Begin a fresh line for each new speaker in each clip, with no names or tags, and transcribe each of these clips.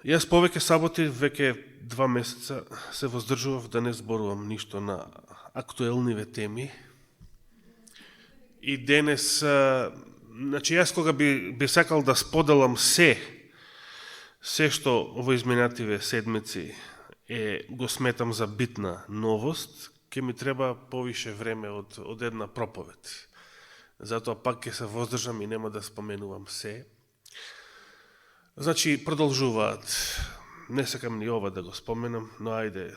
Јас повеќе саботи, веќе 2 месеца се воздржував да не зборувам ништо на актуелниве теми. И денес, значи јас кога би сакал да споделам се што во изминативе седмици го сметам за битна новост, ќе ми треба повише време од една проповед. Затоа пак ќе се воздржам и нема да споменувам се. Значи, продолжуваат, не сакам ни ова да го споменам, но ајде,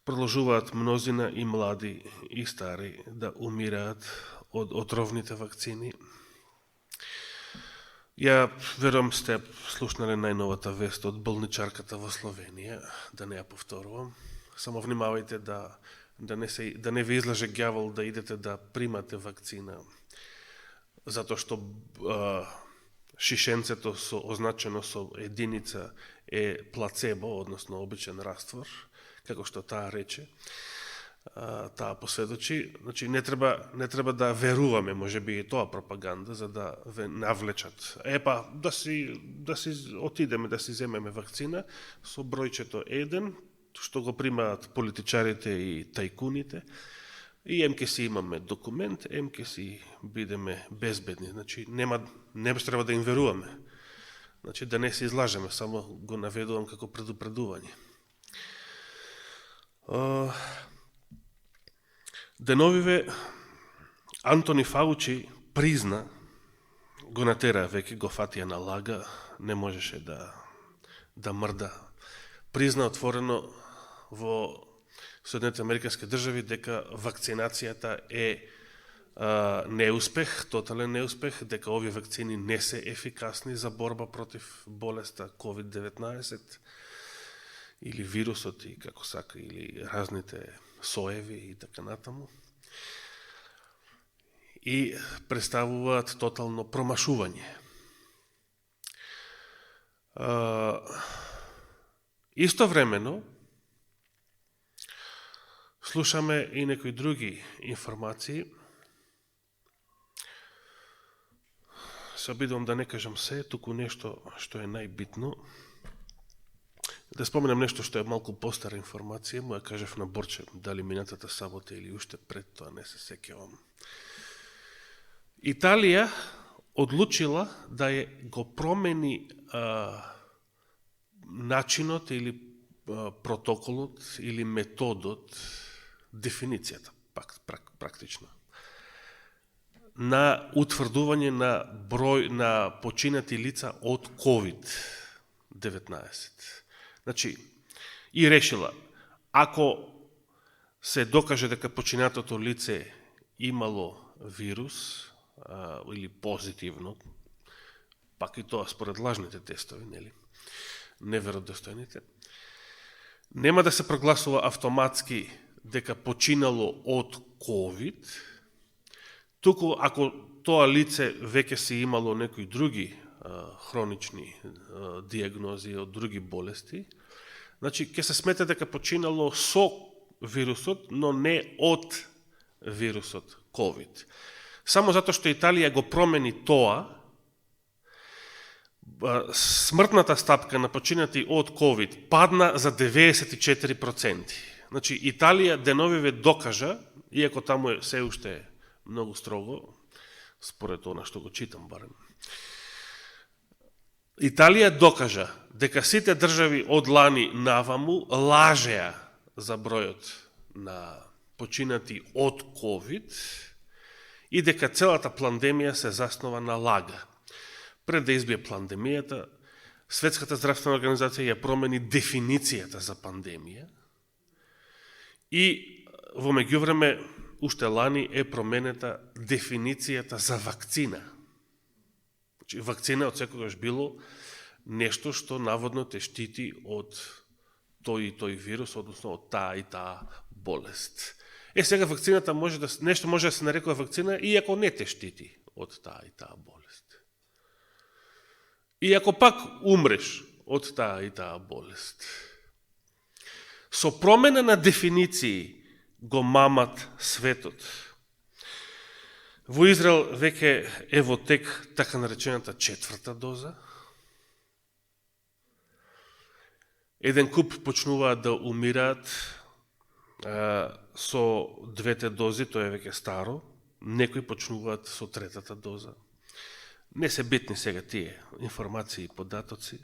продолжуваат мнозина и млади и стари да умираат од отровните вакцини. Ја верувам сте слушнале најновата вест од болничарката во Словенија, да не ја повторувам. Само внимавајте да не ви излаже ѓавол да идете да примате вакцина, затоа што шишенцето означено со единица е плацебо, односно обичен раствор, како што таа рече, таа посведочи. Значи, не треба да веруваме, може би и тоа пропаганда, за да ве навлечат. Да си отидеме, да си земеме вакцина со бројчето 1, што го примаат политичарите и тајкуните, и ке си имаме документ, ке си бидеме безбедни. Значи, не треба да им веруваме. Значи, да не се излажеме, само го наведувам како предупредување. Деновиве Антони Фаучи призна, го натера, веќе го фатија на лага, не можеше да мрда. Призна отворено во Соединетите Американски држави дека вакцинацијата е неуспех, тотален неуспех, дека овие вакцини не се ефикасни за борба против болеста COVID-19 или вирусот и како сака, или разните соеви и така натаму. И представуваат тотално промашување. Истовремено, слушаме и некои други информации. Се обидувам да не кажам се, туку нешто што е најбитно. Да споменам нешто што е малку постара информација, му ја кажав на Борче, дали минатата сабота или уште пред тоа, не се сеќавам. Италија одлучила да го промени начинот или протоколот или методот, дефиницијата, практично, на утврдување на број на починати лица од COVID-19. Значи, и решила, ако се докаже дека починатото лице имало вирус или позитивно, пак и тоа според лажните тестови, нели, неверодостојните, нема да се прогласува автоматски дека починало од COVID, туку ако тоа лице веќе се имало некои други хронични диагнози од други болести, значи ќе се смета дека починало со вирусот, но не од вирусот COVID. Само затоа што Италија го промени тоа, смртната стапка на починати од COVID падна за 94%. Значи, Италија деновиве докажа, иако таму е се уште многу строго, според она што го читам барем, Италија докажа дека сите држави од лани наваму лажеа за бројот на починати од COVID и дека целата пандемија се заснова на лага. Пред да избие пандемијата, Светската здравствена организација ја промени дефиницијата за пандемија и во меѓувреме уште лани е променета дефиницијата за вакцина. Значи, вакцина од секогаш било нешто што наводно те штити од тој и тој вирус, односно од таа и таа болест. Сега вакцината нешто може да се нарекува вакцина, иако не те штити од таа и таа болест. И ако пак умреш од таа и таа болест. Со промена на дефиниции го мамат светот. Во Израел веќе е во тек така наречената 4-та доза. Еден куп почнуваат да умираат со 2 дози, тоа е веќе старо. Некои почнуваат со 3-та доза. Не се битни сега тие информации и податоци.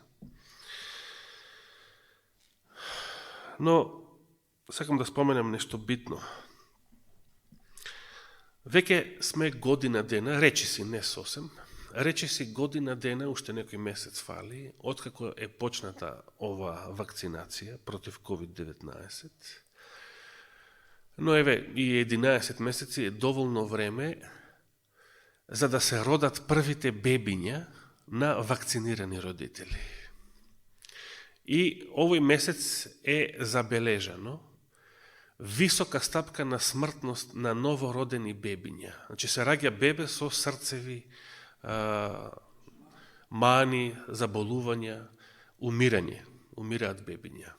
Но сакам да споменам нешто битно. Веќе сме година дена, речиси не сосем, речиси година дена, уште некој месец фали, откако е почната ова вакцинација против COVID-19. Но еве, и 11 месеци е доволно време за да се родат првите бебиња на вакцинирани родители. И овој месец е забележано висока стапка на смртност на новородени бебиња. Значи се раѓа бебе со срцеви мани, заболувања, умираат бебиња.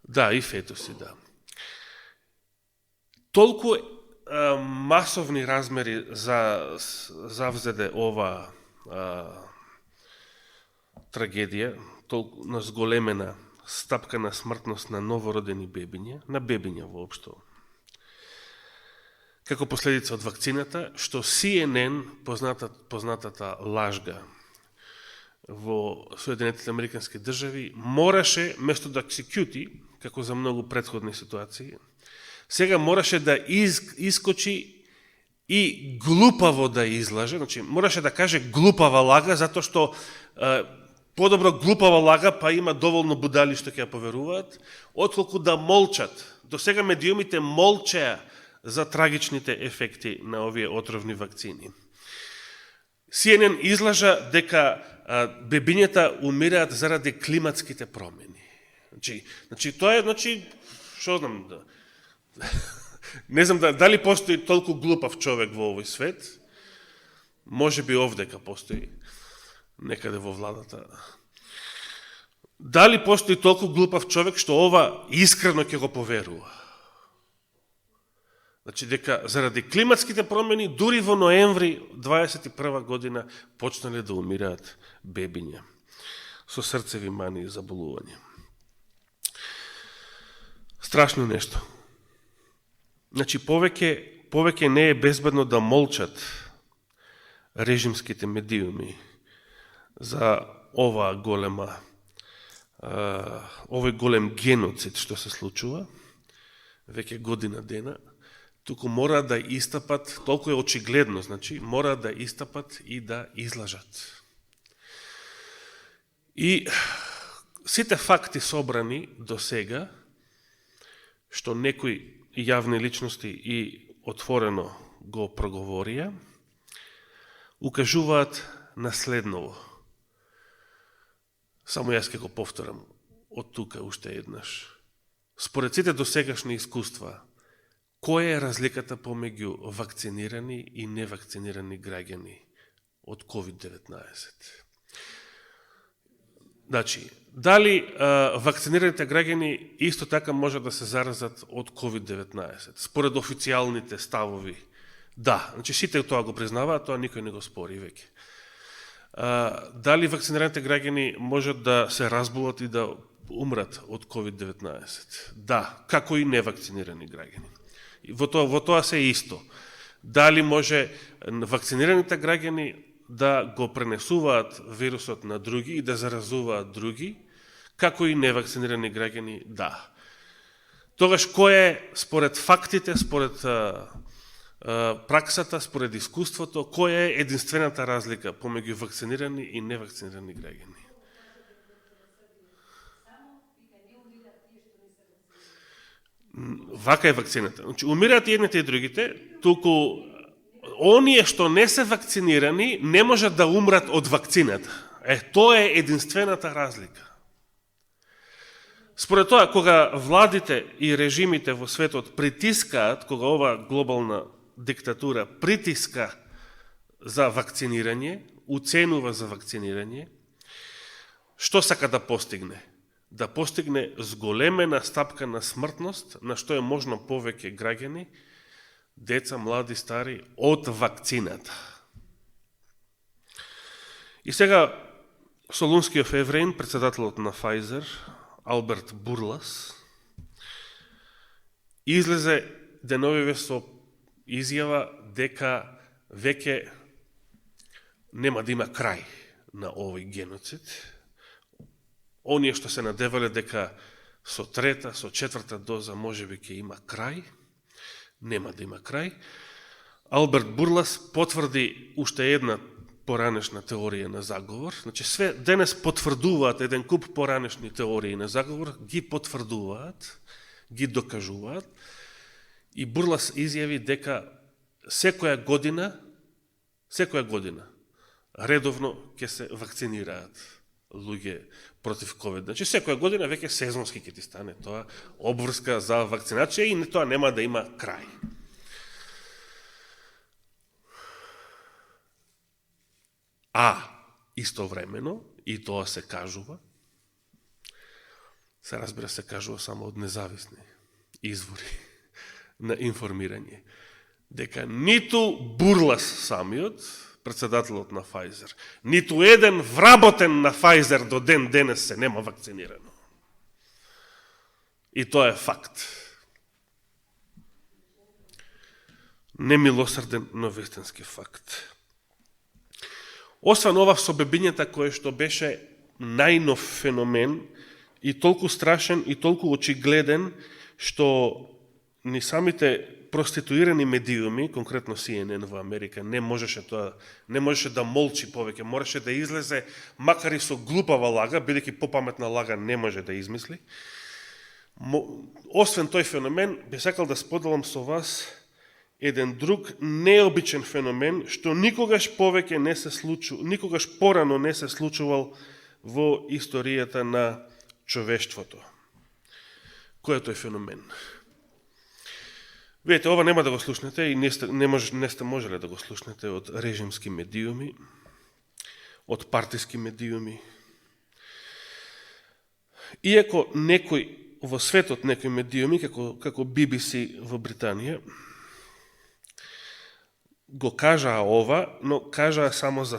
Да, и фетуси, да. Толку масовни размери завзеде ова трагедија, толку на зголемена стапка на смртност на новородени бебиња, на бебиња воопшто. Како последица од вакцината, што CNN, познатата лажга во Соединетите Американски држави, мораше, место да се кјути, како за многу претходни ситуации, сега мораше да искочи и глупаво да излаже, значи мораше да каже глупава лага, затоа што подобро глупава лага, па има доволно будали што ќе ја поверуваат, отколку да молчат. До сега медиумите молчеа за трагичните ефекти на овие отровни вакцини. CNN излажа дека бебињата умираат заради климатските промени. Значи тоа е, што знам, не знам дали постои толку глупав човек во овој свет, може би овдека постои, некаде во владата. Дали постои толку глупав човек што ова искрено ќе го поверува? Значи дека заради климатските промени дури во ноември 21 година почнале да умираат бебиња со срцеви мани и заболувања. Страшно нешто. Значи повеќе не е безбедно да молчат режимските медиуми за овој голем геноцид што се случува веќе година дена, туку мора да истапат, толку е очигледно, значи мора да истапат и да излажат. И сите факти собрани до сега, што некои јавни личности и отворено го проговорија, укажуваат на следново. Само јас ќе го повторам од тука уште еднаш. Според сите досегашни искуства, која е разликата помеѓу вакцинирани и невакцинирани граѓани од COVID-19? Значи, дали вакцинираните граѓани исто така може да се заразат од COVID-19? Според официјалните ставови, да. Значи, сите тоа го признаваат, тоа никој не го спори веќе. Дали вакцинираните граѓани можат да се разболат и да умрат од COVID-19? Да, како и невакцинирани граѓани. Во тоа се исто. Дали може вакцинираните граѓани да го пренесуваат вирусот на други и да заразуваат други, како и невакцинирани граѓани? Да. Тогаш кој е, според фактите, според праксата, според искуството, која е единствената разлика помеѓу вакцинирани и невакцинирани граѓани? Вака е вакцината. Значи, умираат и едните и другите, туку оние што не се вакцинирани не можат да умрат од вакцината. Тоа е единствената разлика. Според тоа, кога владите и режимите во светот притискаат, кога ова глобална диктатура притиска за вакцинирање, уценува за вакцинирање, што сака да постигне? Да постигне зголемена стапка на смртност, на што е можно повеќе граѓани деца, млади, стари, од вакцината. И сега солунскиот евреин, председателот на Pfizer, Алберт Бурлас, излезе деновиве со изјава дека веќе нема да има крај на овој геноцид. Оние што се надевале дека со трета, со четврта доза можеби ќе има крај, нема да има крај. Алберт Бурлас потврди уште една поранешна теорија на заговор. Значи, све денес потврдуваат еден куп поранешни теории на заговор, ги потврдуваат, ги докажуваат. И Бурлас изјави дека секоја година редовно ќе се вакцинираат луѓе против ковид. Значи, секоја година веќе сезонски ќе ти стане тоа обврска за вакцинација и тоа нема да има крај. А истовремено, и тоа се кажува, се разбира се кажува само од независни извори на информирање, дека ниту Бурлас самиот, председателот на Pfizer, ниту еден вработен на Pfizer до ден денес се нема вакцинирано. И тоа е факт. Немилосрден, но вистински факт. Освен ова со бебињата кое што беше најнов феномен и толку страшен и толку очигледен што ни самите проституирани медиуми, конкретно CNN во Америка, не можеше да молчи повеќе, мораше да излезе, макар и со глупава лага, бидејќи попаметна лага не може да измисли. Освен тој феномен, би сакал да споделам со вас еден друг необичен феномен, што никогаш порано не се случувал во историјата на човештвото. Кој е тој феномен? Видите, ова нема да го слушнете и не сте можеле да го слушнете од режимски медиуми, од партиски медиуми. Иако некој во светот, некои медиуми, како BBC во Британија, го кажаа ова, но кажаа само за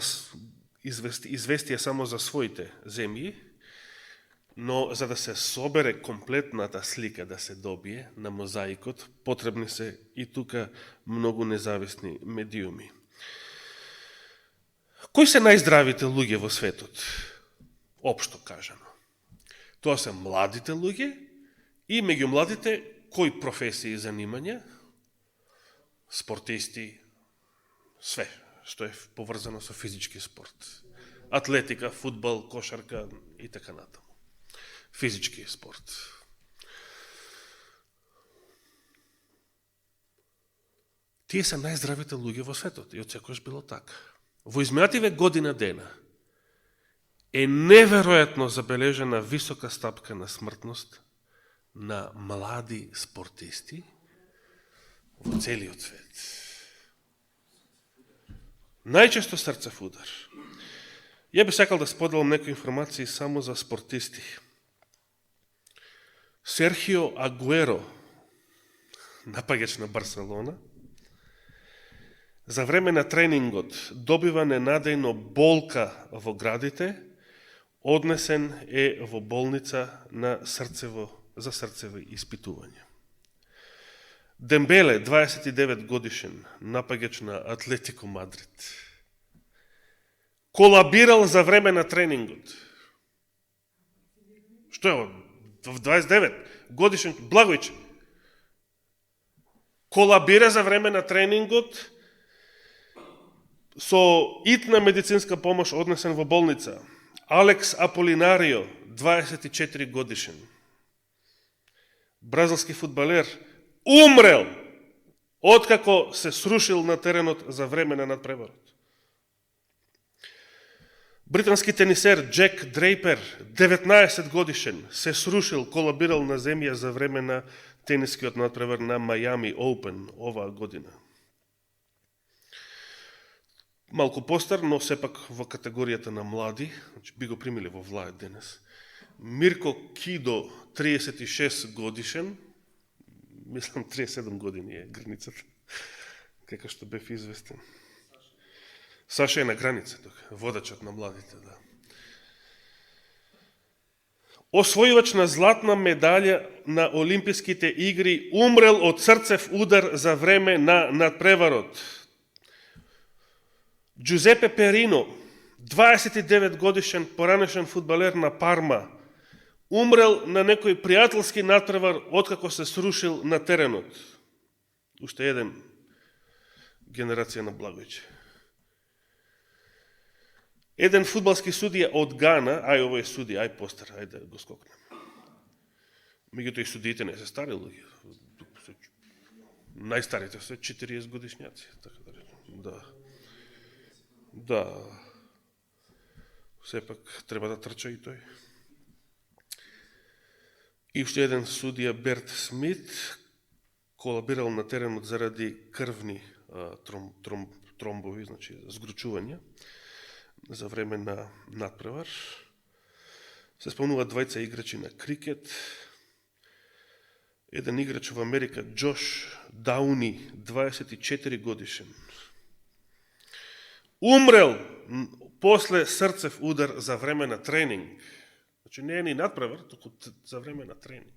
известија само за своите земји, но за да се собере комплетната слика, да се добие на мозаикот, потребни се и тука многу независни медиуми. Кои се најздравите луѓе во светот? Општо кажано. Тоа се младите луѓе и меѓу младите кои професии и занимања? Спортисти, све што е поврзано со физички спорт. Атлетика, фудбал, кошарка и така натаму. Физички спорт. Тие се најздравите луѓе во светот и од секојаш било така. Во изминативе година дена е неверојатно забележена висока стапка на смртност на млади спортисти во целиот свет. Најчесто срцев удар. Ја би сакал да споделам некои информации само за спортисти. Серхио Агуеро, напагач на Барселона, за време на тренингот добива ненадејно болка во градите, однесен е во болница за срцеви испитувања. Дембеле, 29 годишен, напагач на Атлетико Мадрид, колабирал за време на тренингот. Што е ово? 29 годишен Благојч колабира за време на тренингот, со итна медицинска помош однесен во болница. Алекс Аполинарио, 24 годишен, бразилски фудбалер, умрел откако се срушил на теренот за време на надпреварот. Британски тенисер Джек Дрейпер, 19 годишен, се срушил, колабирал на земја за време на тенискиот надпревар на Miami Open оваа година. Малку постар, но сепак во категоријата на млади, значи би го примиле во влајот денес. Мирко Кидо, 36 годишен, мислам 37 години е границата, Како што бев известен. Саша е на граница, водачот на младите, да. Освојувач на златна медалја на Олимписките игри умрел од срцев удар за време на надпреварот. Джузепе Перино, 29 годишен поранешен фудбалер на Парма, умрел на некој пријателски надпревар откако се срушил на теренот. Уште еден генерација на Благојче. Еден фудбалски судија од Гана, ај ово е судија, ај постар, ај да го скокнем. Меѓуто и судиите не се стари луѓе. Најстарите се 40 годишњаци, така да речем. Да. Да. Сепак треба да трча и тој. И уште еден судија, Берт Смит, колабирал на теренот заради крвни тромбови, значи згручувања за време на надпревар. Се спомнуваат двајца играчи на крикет. Еден играч во Америка, Джош Дауни, 24 годишен. Умрел после срцев удар за време на тренинг. Значи не е ни надпревар, туку за време на тренинг.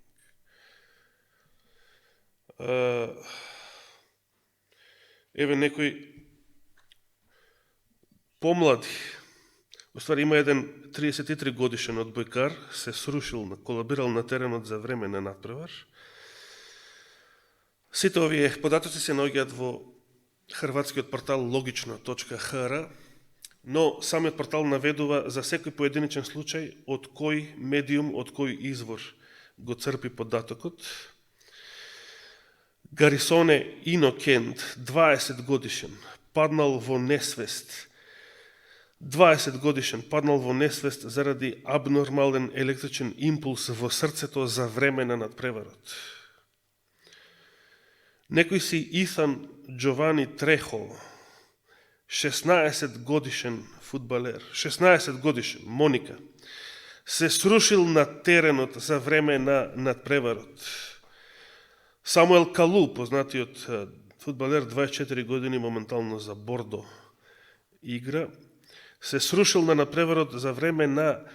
Еве некој помлади. Уствари има еден 33 годишен одбојкар, се срушил, колабирал на теренот за време на надпревар. Сите овие податоци се наоѓаат во хрватскиот портал logično.hr, но самиот портал наведува за секој поединечен случај од кој медиум, од кој извор го црпи податокот. Гарисоне Инокент, 20 годишен, паднал во несвест. 20 годишен паднал во несвест заради абнормален електричен импулс во срцето за време на надпреварот. Некој си Исан Джовани Трехо, 16 годишен фудбалер, 16 годишен, Моника, се срушил на теренот за време на надпреварот. Самуел Калу, познатиот фудбалер, 24 години, моментално за Бордо игра, се срушил на надпреварот за време на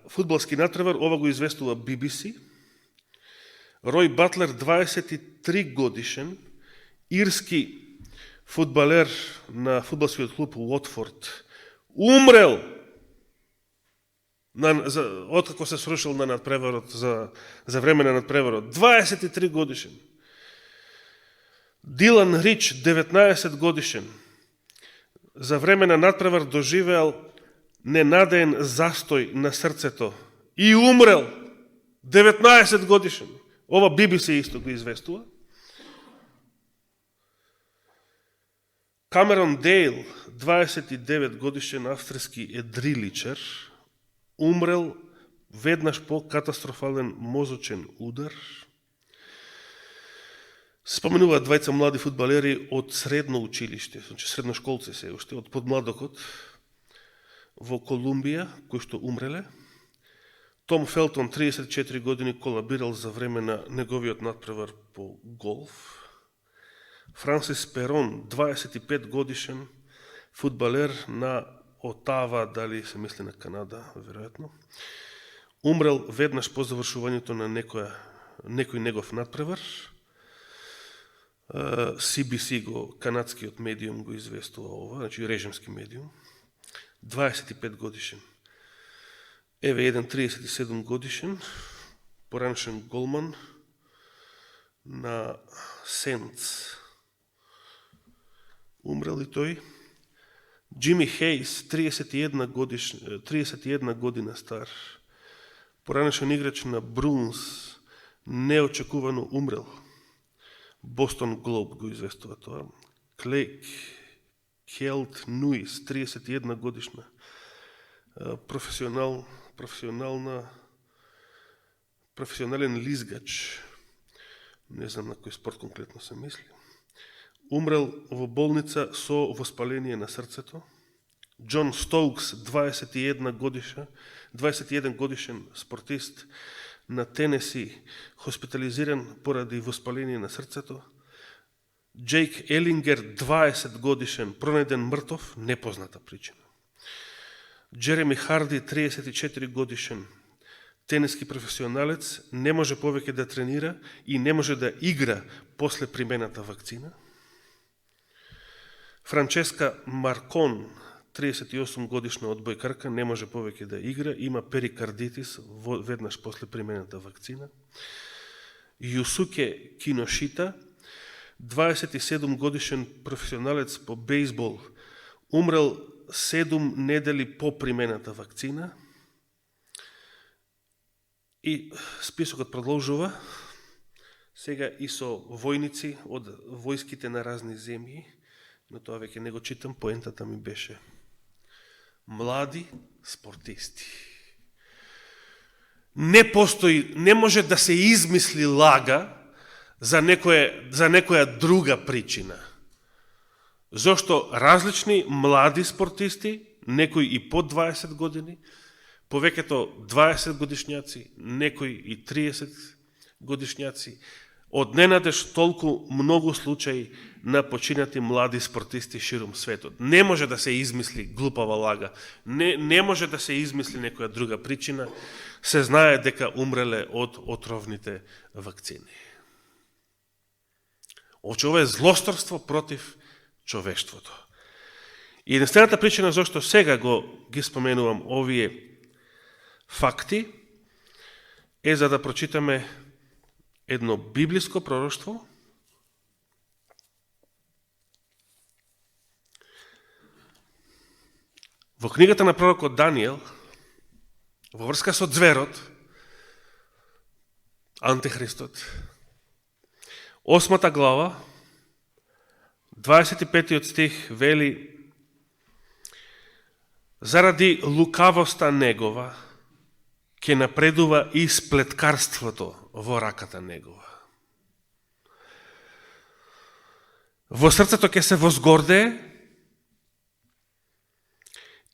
фудбалски надпревар, ова го известува BBC. Рој Батлер, 23 годишен, ирски фудбалер на фудбалскиот клуб Уотфорд, умрел откако се срушил на надпреварот за време на надпреварот. 23 годишен. Дилан Рич, 19 годишен, за време на надпревар доживеал ненадеен застој на срцето и умрел. 19 годишен. Ова BBC исто го известува. Камерон Дейл, 29 годишен австрийски едриличар, умрел веднаш по катастрофален мозочен удар. Споменуваат двајца млади фудбалери од средно училиште, значи средношколци се уште, од подмладокот во Колумбија, кои што умреле. Том Фелтон, 34 години, колабирал за време на неговиот надпревар по голф. Франсис Перон, 25 годишен, фудбалер на Отава, дали се мисли на Канада, веројатно, умрел веднаш по завршувањето на некој негов надпревар. CBC канадскиот медиум го известува ова, значи режимски медиум. 25 годишен. Еве еден 37 годишен, поранешен голман на Сентс. Умрел и тој. Джими Хейс, 31 година стар, поранешен играч на Брунс, неочекувано умрел. Бостон Глоб го известува тоа. Клейк Келт Нуис, 31 годишна, професионален лизгач, не знам на кој спорт конкретно се мисли, умрел во болница со воспаление на срцето. Џон Стоукс, 21 годишен спортист на Тенеси, хоспитализиран поради воспаление на срцето. Джейк Елингер, 20 годишен, пронајден мртов, непозната причина. Джереми Харди, 34 годишен, тениски професионалец, не може повеќе да тренира и не може да игра после примената вакцина. Франческа Маркон, 38 годишна одбојкарка, не може повеќе да игра, има перикардитис веднаш после примената вакцина. Юсуке Киношита, 27 годишен професионалец по бейсбол, умрел 7 недели по примената вакцина. И списокот продолжува. Сега и со војници од војските на разни земји, но тоа веќе не го читам, поентата ми беше млади спортисти. Не постои, не може да се измисли лага за некоја друга причина. Зошто различни млади спортисти, некои и под 20 години, повеќето 20 годишњаци, некои и 30 годишњаци, одненадеж толку многу случаи на починати млади спортисти широм светот. Не може да се измисли глупава лага, не може да се измисли некоја друга причина, се знае дека умреле од отровните вакцини. Ова е злосторство против човештвото. И единствената причина зашто сега ги споменувам овие факти е за да прочитаме едно библиско пророштво во книгата на пророкот Даниел, во врска со зверот, Антихристот, 8 глава, 25 стих вели: заради лукавоста негова ќе напредува и сплеткарството во раката негова. Во срцето ќе се возгордее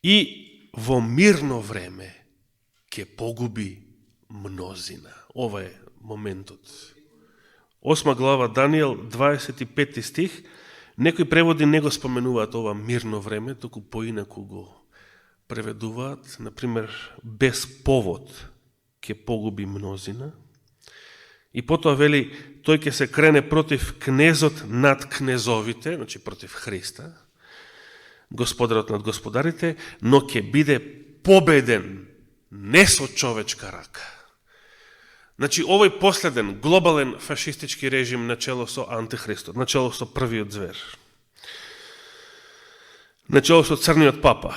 и во мирно време ќе погуби мнозина. Ова е моментот. 8 глава Даниел, 25 стих. Некои преводи не го споменуваат ова мирно време, току поинаку го преведуваат, например, без повод ќе погуби мнозина. И потоа вели, тој ќе се крене против кнезот над кнезовите, значи против Христа, господарот над господарите, но ќе биде победен не со човечка рака. Значи, овој последен глобален фашистички режим начело со Антихристот, начело со првиот звер, начело со црниот папа,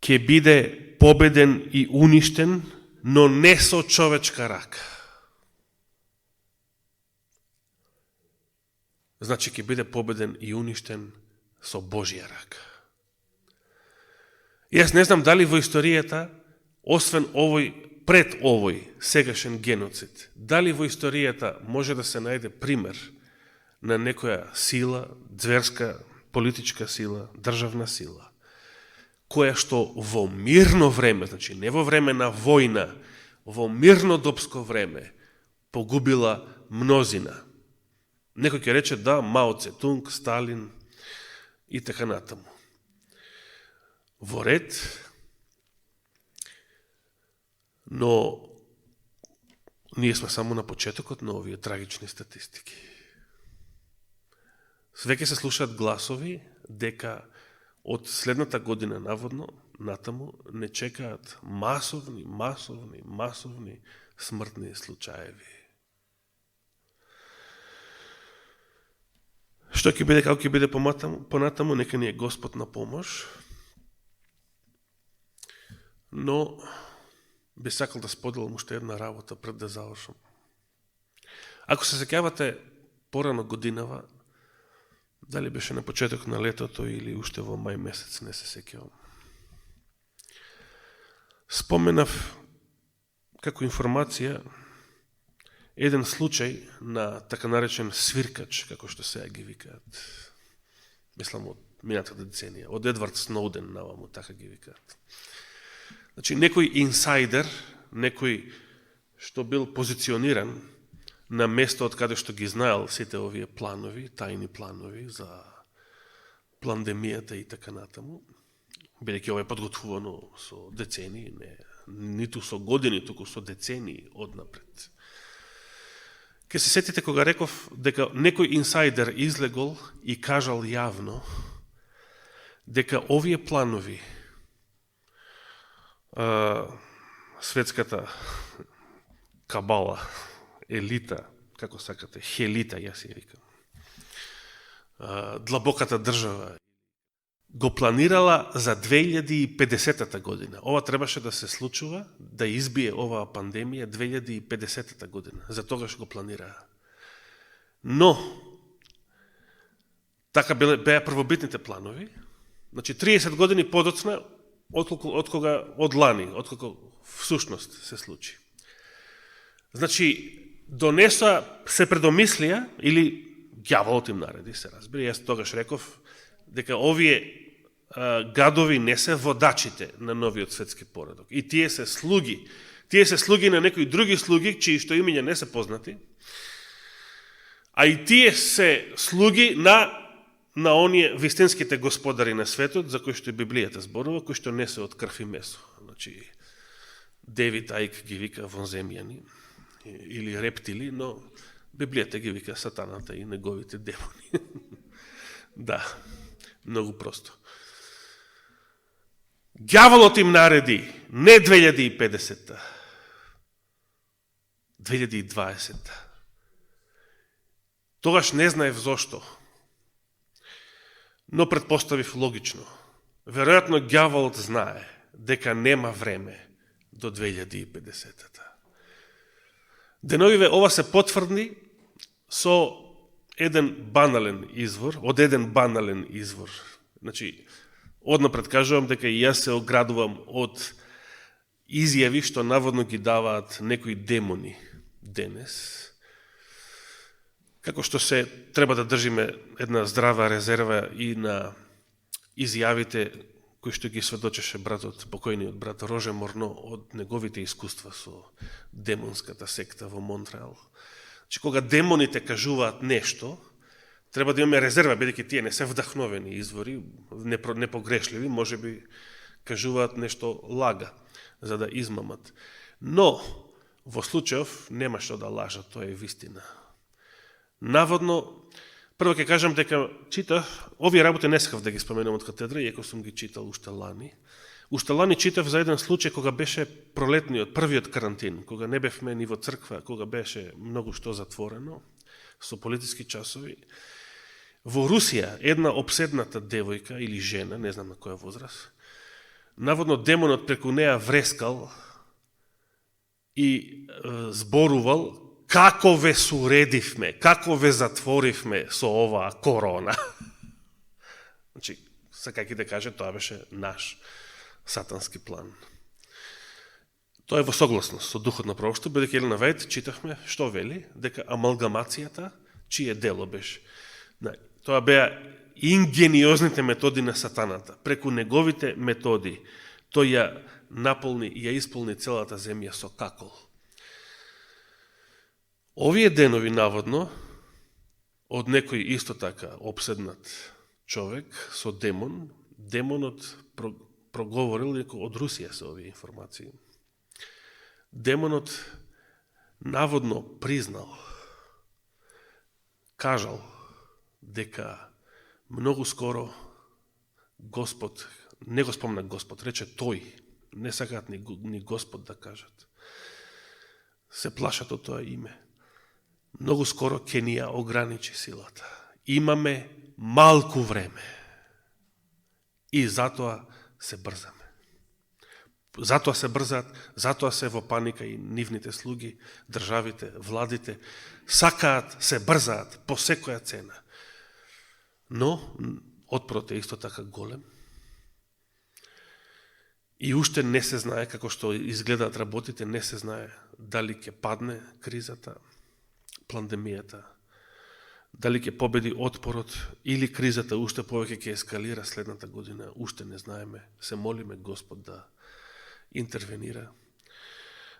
ќе биде победен и уништен, но не со човечка рака. Значи, ќе биде победен и уништен со Божија рака. И јас не знам дали во историјата, освен пред овој сегашен геноцид, дали во историјата може да се најде пример на некоја сила, зверска, политичка сила, државна сила, која што во мирно време, значи не во време на војна, во мирнодопско време, погубила мнозина. Некој ќе рече да, Мао Цетунг, Сталин и така натаму. Во ред, но ние сме само на почетокот на овие трагични статистики. Веќе се слушаат гласови дека од следната година наводно натаму не чекаат масовни смртни случаеви. Што ќе биде, како ќе биде понатаму, нека ни е Господ на помош. Но би сакал да споделам уште една работа пред да завршам. Ако се сеќавате порано годинава, дали беше на почеток на летото или уште во мај месец, не се сеќавам, споменав како информација еден случај на така наречен свиркач, како што сега ги викаат. Мислам од минатата деценија, од Едвард Сноуден наваму, така ги викаат. Значи, некој инсайдер, некој што бил позициониран на место од каде што ги знаел сите овие планови, тајни планови за пандемијата и така натаму, бидејќи ова е подготвувано со децении, ниту со години, туку со децении однапред. Ке се сетите кога реков дека некој инсайдер излегол и кажал јавно дека овие планови, светската кабала, елита, како сакате, хелита, јас ја викам, длабоката држава, го планирала за 2050 година. Ова требаше да се случува, да избие оваа пандемија 2050 година. За тогаш го планираа. Но, така беа првобитните планови. Значи, 30 години подоцна, од лани, откако всушност се случи. Значи, донеса, се предомислија, или ѓаволот им нареди, се разбира. Јас тогаш реков дека овие гадови не се водачите на новиот светски поредок. И тие се слуги. Тие се слуги на некои други слуги, чии што имиња не се познати. А и тие се слуги на оние вистинските господари на светот, за кои што и Библијата зборува, кои што не се од крв и месо. Значи, Девид Ајк ги вика вонземјани или рептили, но Библијата ги вика сатаната и неговите демони. Да, многу просто. Ѓаволот им нареди не 2050-та, 2020-та. Тогаш не знаев зошто, но предпоставив логично. Веројатно ѓаволот знае дека нема време до 2050-та. Деновиве ова се потврди со еден банален извор, од еден банален извор. Значи, однапред кажувам дека и јас се оградувам од изјави што наводно ги даваат некои демони денес. Како што се треба да држиме една здрава резерва и на изјавите кои што ги сведочеше покојниот брат Роже Морно од неговите искуства со демонската секта во Монтреал. Че кога демоните кажуваат нешто, треба да имаме резерва, бидејќи тие не се вдахновени извори, непогрешливи, може би кажуваат нешто лага, за да измамат. Но, во случајов, нема што да лажат, тоа е вистина. Наводно, прво ќе кажам дека читав, овие работи не сакав да ги споменам од катедра, иако сум ги читал уште лани. Уште лани читав за еден случај кога беше пролетниот, првиот карантин, кога не бевме ни во црква, кога беше многу што затворено, со политички часови. Во Русија, една обседната девојка или жена, не знам на која возраст, наводно демонот преку неа врескал и зборувал како ве суредивме, како ве затворивме со оваа корона. Значи, сакајќи да каже, тоа беше наш сатански план. Тоа е во согласност со духот на пророштво, бидејќи Елена Вајд читавме што вели, дека амалгамацијата чие дело беше. Тоа беа ингениозните методи на сатаната. Преку неговите методи тој ја наполни и ја исполни целата земја со какол. Овие денови наводно од некој исто така обседнат човек со демон, демонот проговорил, од Русија се овие информации. Демонот наводно признал, кажал дека многу скоро Господ, не го спомна Господ, рече тој, не сакаат ни Господ да кажат. Се плашат од тоа име. Многу скоро ќе ни ја ограничи силата. Имаме малку време. И затоа се брзаме. Затоа се брзаат, затоа се во паника и нивните слуги, државите, владите, сакаат, се брзаат по секоја цена. Но, отпорот е исто така голем. И уште не се знае, како што изгледаат работите, не се знае дали ќе падне кризата, пандемијата, дали ќе победи отпорот или кризата уште повеќе ќе ескалира следната година, уште не знаеме. Се молиме Господ да интервенира,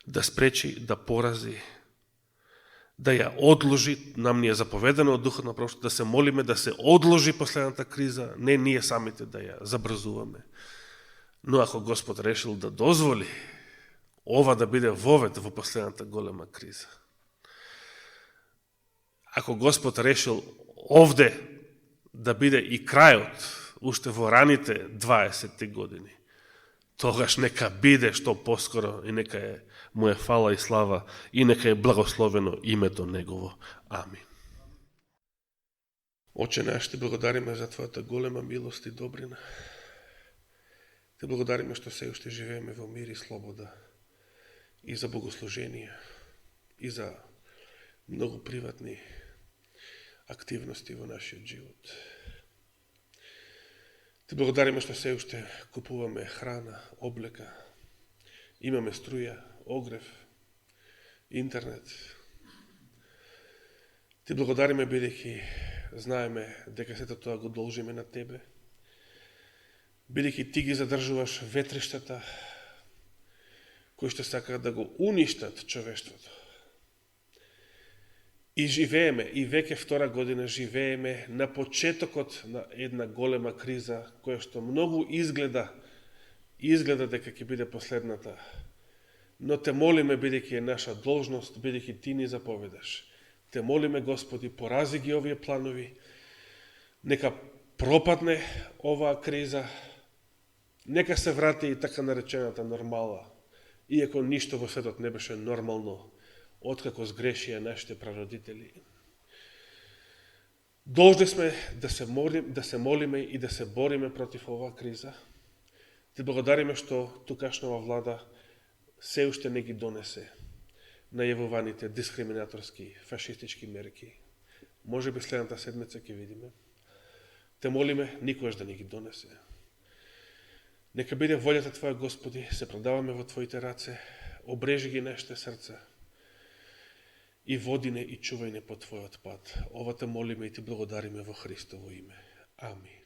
да спречи, да порази, да ја одложи, нам ни е заповедено од Духот на пророштво, да се молиме да се одложи последната криза, не ние самите да ја забрзуваме. Но ако Господ решил да дозволи ова да биде вовед во последната голема криза, ако Господ решил овде да биде и крајот, уште во раните 20 години, тогаш нека биде што поскоро и нека е му е фала и слава и нека е благословено името Негово. Амин. Оче наш, ти благодариме за Твојата голема милост и добрина. Ти благодариме што се уште живееме во мир и слобода и за богослужение и за многу приватни активности во нашиот живот. Ти благодариме што се уште купуваме храна, облека, имаме струја, огрев, интернет. Ти благодариме бидејќи знаеме дека сето тоа го должиме на Тебе, бидејќи Ти ги задржуваш ветриштата кои што сакаат да го уништат човештвото. И живееме, и веќе втора година живееме на почетокот на една голема криза, која што многу изгледа дека ќе биде последната. Но те молиме, бидејќи е наша должност, бидејќи Ти ни заповедаш. Те молиме, Господи, порази ги овие планови, нека пропадне оваа криза, нека се врати и така наречената нормала, иако ништо во светот не беше нормално, откако сгрешија нашите прародители. Должни сме да се молиме и да се бориме против оваа криза. Ти благодариме што тукашнава влада се уште не ги донесе најавуваните дискриминаторски, фашистички мерки. Може би следната седмица ќе видиме. Те молиме никогаш да не ги донесе. Нека биде волјата Твоја, Господи, се предаваме во Твоите раце, обрежи ги нашите срца и води не и чувај не по Твојот пат. Ова те молиме и Ти благодариме во Христово име. Амин.